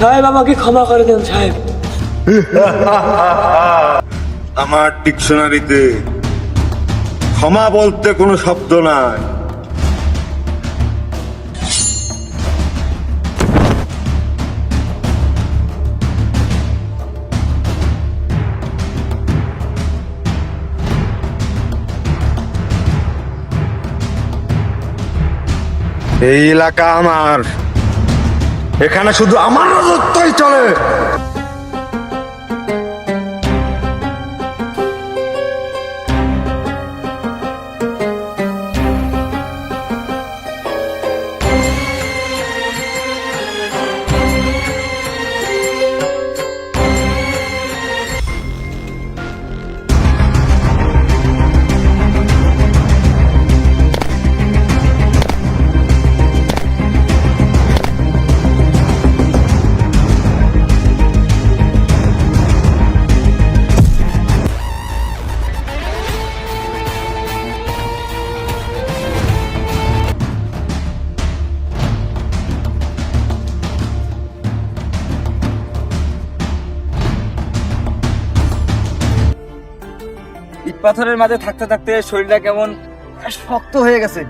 সাহেব আমাকে ক্ষমা করে দেন সাহেব। আমার ডিকশনারিতে ক্ষমা বলতে কোনো শব্দ নাই। এই এলাকা আমার, এখানে শুধু আমার রাজত্বই চলে। ইট পাথরের মাঝে থাকতে থাকতে শরীরটা কেমন শক্ত হয়ে গেছে।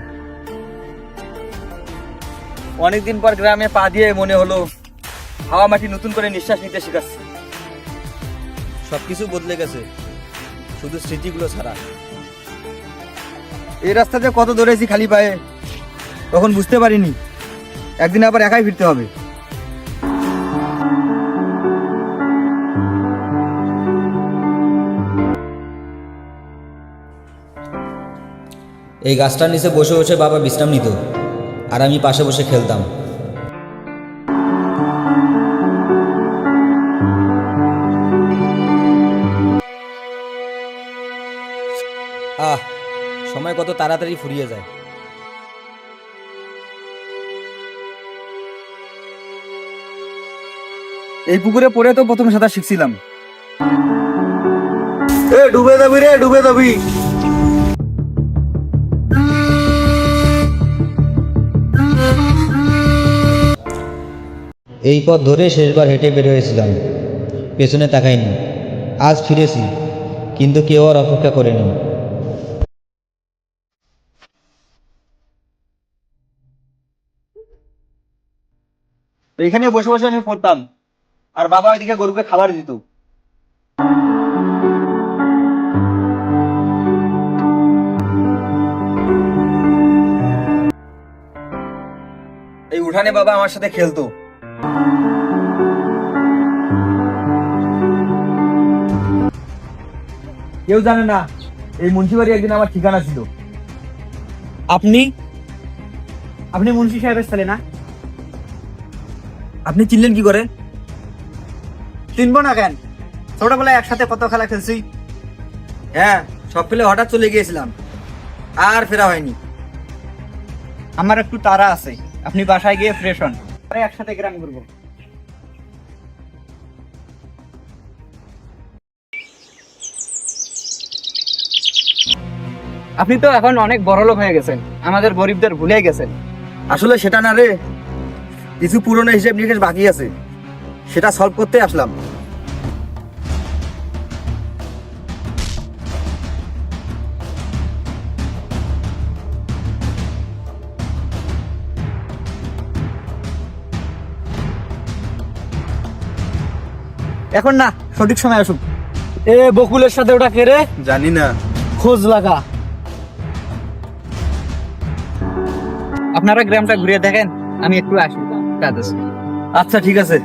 অনেকদিন পর গ্রামে পা দিয়ে মনে হলো হাওয়া মাটি নতুন করে নিঃশ্বাস নিতে শিখাচ্ছে। সবকিছু বদলে গেছে, শুধু স্মৃতিগুলো ছাড়া। এই রাস্তাতে কত দৌড়েছি খালি পায়ে, তখন বুঝতে পারিনি একদিন আবার একাই ফিরতে হবে। এই গাছটার নিচে বসে বসে বাবা বিশ্রাম নিত, আর আমি পাশে বসে খেলতাম। সময় কত তাড়াতাড়ি ফুরিয়ে যায়। এই পুকুরে পড়ে তো প্রথম সাঁতার শিখছিলাম। ডুবে যাবি রে, ডুবে যাবি। এই পথ ধরে শেষবার হেঁটে বের হয়েছিলাম, পেছনে তাকাইনি। আজ ফিরেছি, কিন্তু কেউ আর অপেক্ষা করেনি। এখানে বসে বসে আমি পড়তাম, আর বাবা ওইদিকে গরুকে খাবার দিত। এই উঠানে বাবা আমার সাথে খেলতো। কেউ জানে না এই মুন্সিবাড়ি একদিন আমার ঠিকানা ছিল। আপনি আপনি মুন্সি সাহেবের ছেলে না? আপনি চিনলেন কি করে? চিনবো না কেন, ছোটবেলায় একসাথে কত খেলা খেলছি। হ্যাঁ, সব ফেলে হঠাৎ চলে গিয়েছিলাম, আর ফেরা হয়নি। আমার একটু তাড়া আছে, আপনি বাসায় গিয়ে ফ্রেশ হন, একসাথে গ্রাম ঘুরবো। আপনি তো এখন অনেক বড় লোক হয়ে গেছেন, আমাদের গরিবদের ভুলে গেছেন। আসলে সেটা না রে, কিছু পুরনো হিসেব নিকেশ বাকি আছে, সেটা সলভ করতে আসলাম। এখন না, সঠিক সময় আসুক। বকুলের সাথে ওটা কে রে? জানি না। খোঁজ লাগা। আপনারা গ্রামটা ঘুরে দেখেন, আমি একটু আসি, কাজ আছে। আচ্ছা ঠিক আছে।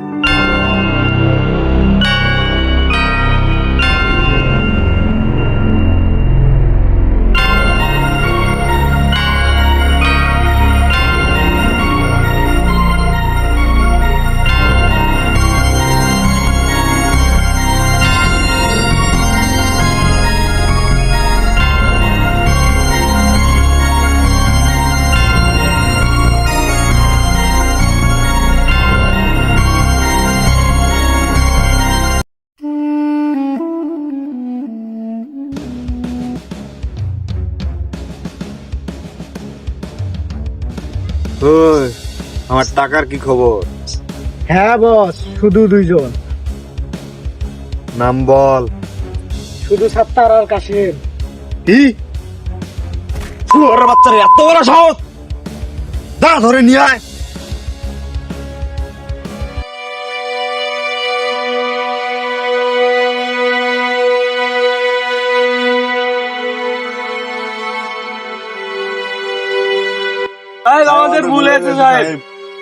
ওই, আমার টাকার কি খবর? হ্যাঁ বস, শুধু 2 জন। নাম বল। শুধু সাত্তার আর কাশিম। কি শুয়োরের বাচ্চারা এত বড় সাহস! দাঁড়া, ধরে নিয়ে আয়। আমাদের ভুল হয়েছে সাহেব,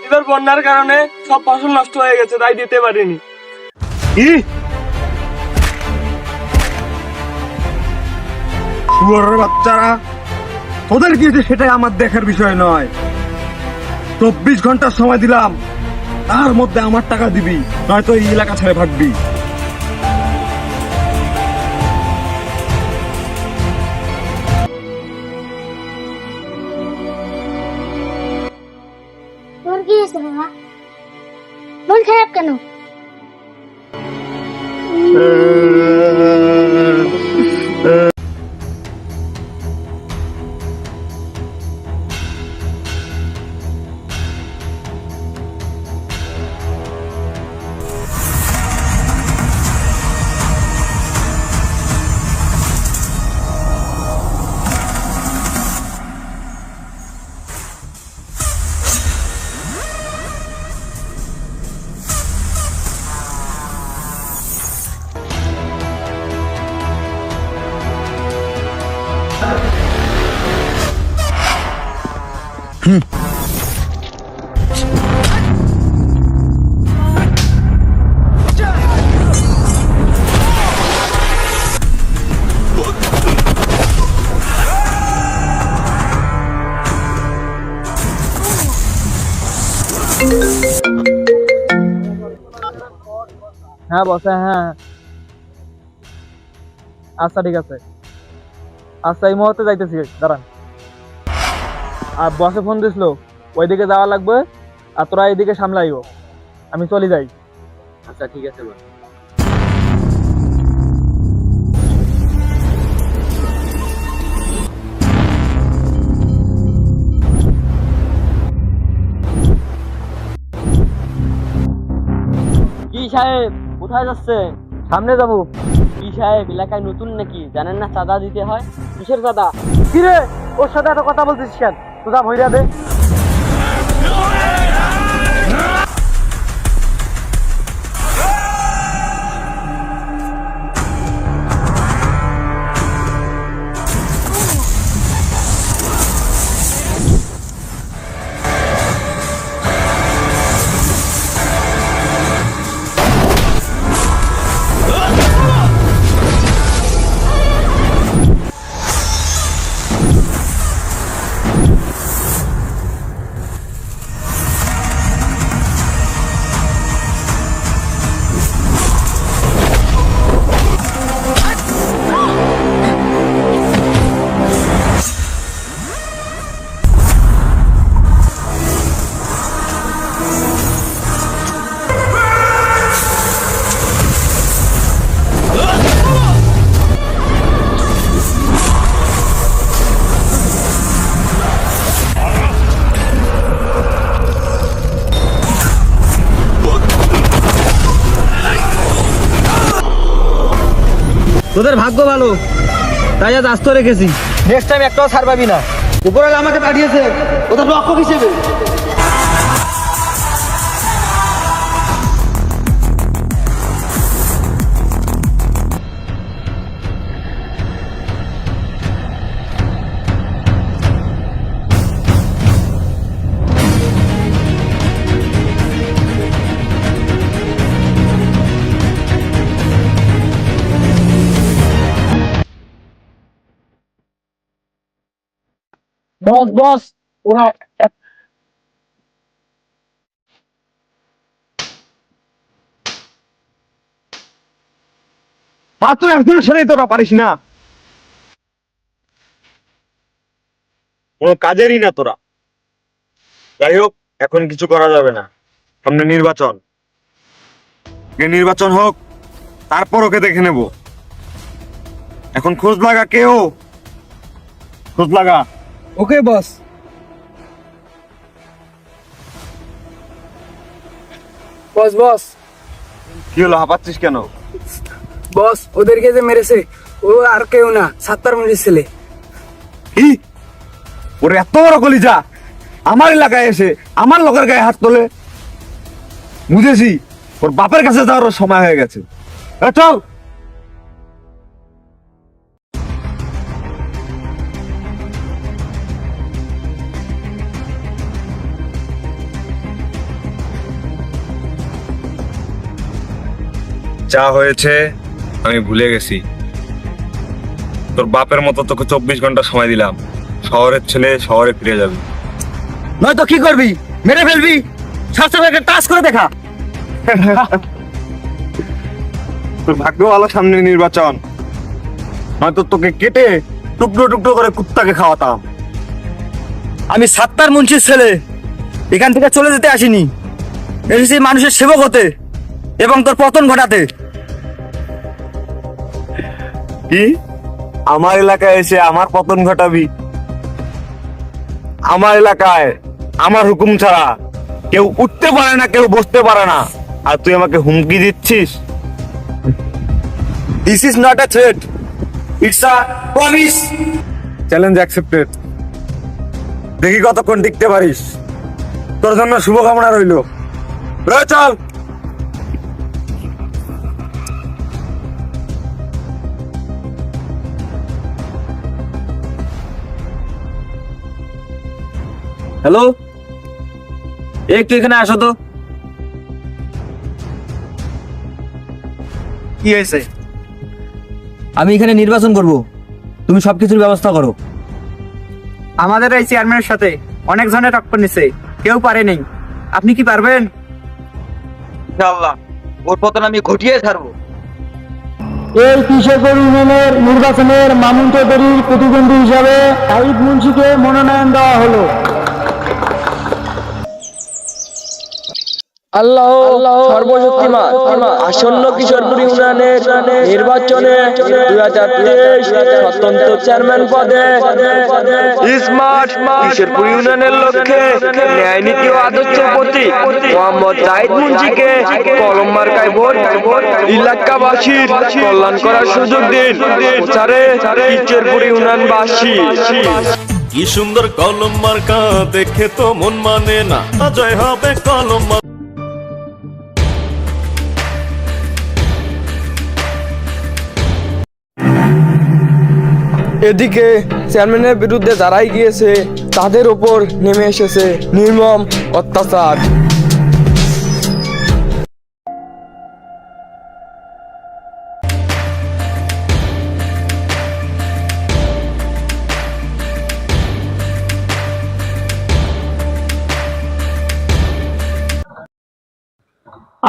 এবার বন্যার কারণে সব ফসল নষ্ট হয়ে গেছে, তাই দিতে পারিনি। কি শুয়োরের বাচ্চারা, তোদের কি হয়েছে সেটাই আমার দেখার বিষয় নয়। 24 ঘন্টা সময় দিলাম, তার মধ্যে আমার টাকা দিবি, নয়তো এই এলাকা ছেড়ে ভাগবি। তোর কি হয়েছে বাবা? মন খারাপ কেন? হ্যাঁ বস, হ্যাঁ আচ্ছা ঠিক আছে। আচ্ছা এই মুহূর্তে যাইতেছি, দাঁড়ান। আর বসে ফোন দিছিল, ওইদিকে যাওয়া লাগবে, আর তোরা এইদিকে সামলাইও, আমি চলে যাই। আচ্ছা ঠিক আছে বস। কি সাহেব, কোথায় যাচ্ছে? সামনে যাবো। কি সাহেব, এলাকায় নতুন নাকি? জানেন না চাঁদা দিতে হয়? কিসের চাঁদা? কি রে, ওর সাথে এত কথা বলছিস কেন? তোরা ভইরা দে। তোদের ভাগ্য ভালো, তাই আজ আস্ত রেখেছি। নেক্সট টাইম একটাও ছাড় পাবি না। উপরওয়ালা আমাকে পাঠিয়েছে ওদের রক্ষক হিসেবে। বস বস, ওরা মাত্র একজনের সাথেই তোরা পারিস না, কোনো কাজেরই না তোরা। যাই হোক, এখন কিছু করা যাবে না, সামনে নির্বাচন। নির্বাচন হোক, তারপর ওকে দেখে নেব। এখন খোঁজ লাগা, কেউ খোঁজ লাগা। ওকে বস। বস বস কি হলো, হাঁপাচ্ছিস কেন? বস ওদেরকে যে মেরেছে ও আর কেউ না, সাত্তার মুন্সির ছেলে। কি? ওর এত বড় কলিজা আমার এলাকায় এসে আমার লোকের গায়ে হাত তোলে? বুঝেছি, ওর বাপের কাছে যাওয়ার সময় হয়ে গেছে। চল। যা হয়েছে আমি ভুলে গেছি। তোর বাপের মতো তোকে 24 ঘন্টা সময় দিলাম, শহরের ছেলে শহরে ফিরে যাবি। নয়তো কি করবি? মেরে ফেলবি? সাথে একটা টাচ করে দেখা। তোর ভাগ্য ভালো, সামনে নির্বাচন, নয়তো তোকে কেটে টুকরো টুকরো করে কুত্তাকে খাওয়াতাম। আমি সাত্তার মুন্সির ছেলে, এখান থেকে চলে যেতে আসিনি, এসেছি মানুষের সেবক হতে এবং তোর পতন ঘটাতে। কি? আমার এলাকায় এসে আমার পতন ঘটাবি? আমার এলাকায় আমার হুকুম ছাড়া কেউ উঠতে পারে না, কেউ বসতে পারে না, আর তুই আমাকে হুমকি দিচ্ছিস? This is not a threat, it's a promise. Challenge accepted. দেখি কতক্ষণ টিকতে পারিস। তোর জন্য শুভকামনা রইল। চল। হ্যালো, একটু এখানে আসো তো। কি হয়েছে? আমি এখানে নির্বাচন করব, তুমি সবকিছুর ব্যবস্থা করো। আমাদের এই চেয়ারম্যানের সাথে অনেক জনের টক্কর নিছে, কেউ পারেনি। আপনি কি পারবেন? ইনশাআল্লাহ ওর পতন আমি ঘটিয়ে ছাড়বো। এই কিশোরগঞ্জ ইউনিয়নের নির্বাচনের মামুন চৌধুরীর প্রতিদ্বন্দ্বী হিসাবে সাহিদ মুন্সিকে মনোনয়ন দেওয়া হলো। আল্লাহ সর্বশক্তিমান আসন্ন কিশোরপুর ইউনিয়নের নির্বাচনে 2023 স্বতন্ত্র চেয়ারম্যান পদে স্মার্ট কিশোরপুর ইউনিয়নের লক্ষ্যে ন্যায় নীতি ও আদর্শের প্রতীক মোহাম্মদ জাহিদ মুন্সিকে কলম মার্কায় ভোট এলাকাবাসীর কল্যাণ করার সুযোগ দিন। প্রচারে কিশোরপুর ইউনিয়নবাসী। কি সুন্দর কলম মার্কা, দেখে তো মন মানে না, জয় হবে কলম মার্কা। এদিকে চেয়ারম্যানের বিরুদ্ধে যারাই গিয়েছে তাদের উপর নেমে এসেছে নির্মম অত্যাচার।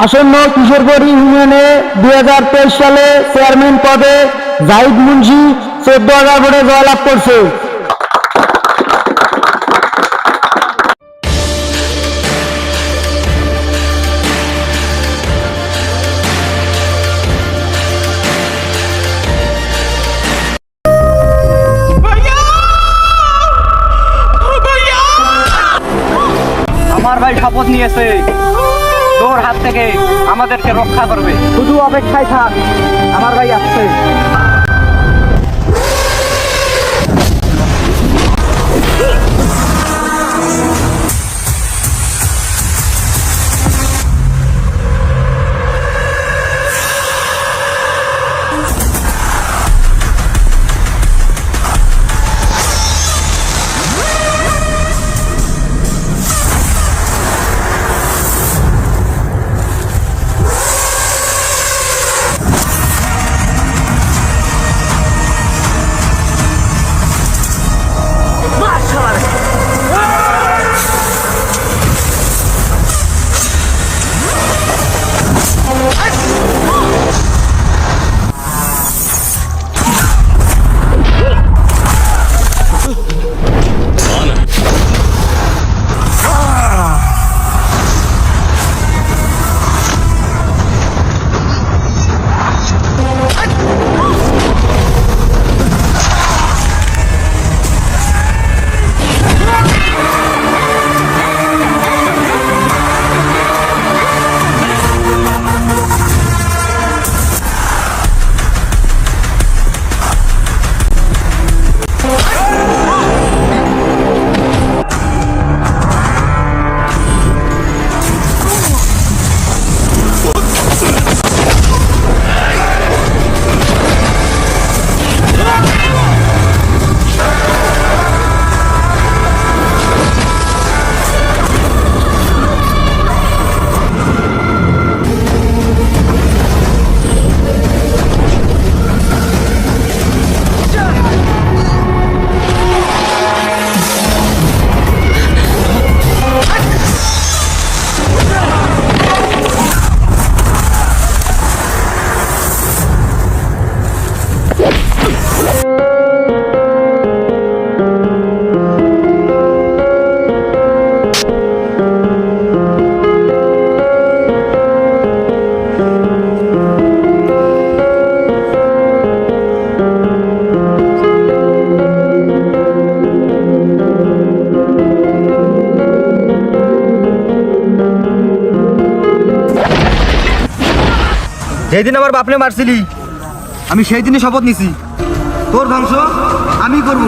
আসন্ন কিশোরগঞ্জ ইউনিয়নে 2023 সালে চেয়ারম্যান পদে জাহিদ মুন্সি 14,000 ভোটে জয়লাভ করছে। আমার ভাই শপথ নিয়েছে তোর হাত থেকে আমাদেরকে রক্ষা করবে। শুধু অপেক্ষায় থাক, আমার ভাই আসছে। যেদিন আমার বাপরে মারছিলি আমি সেই দিনই শপথ নিছি তোর ধ্বংস আমি করব।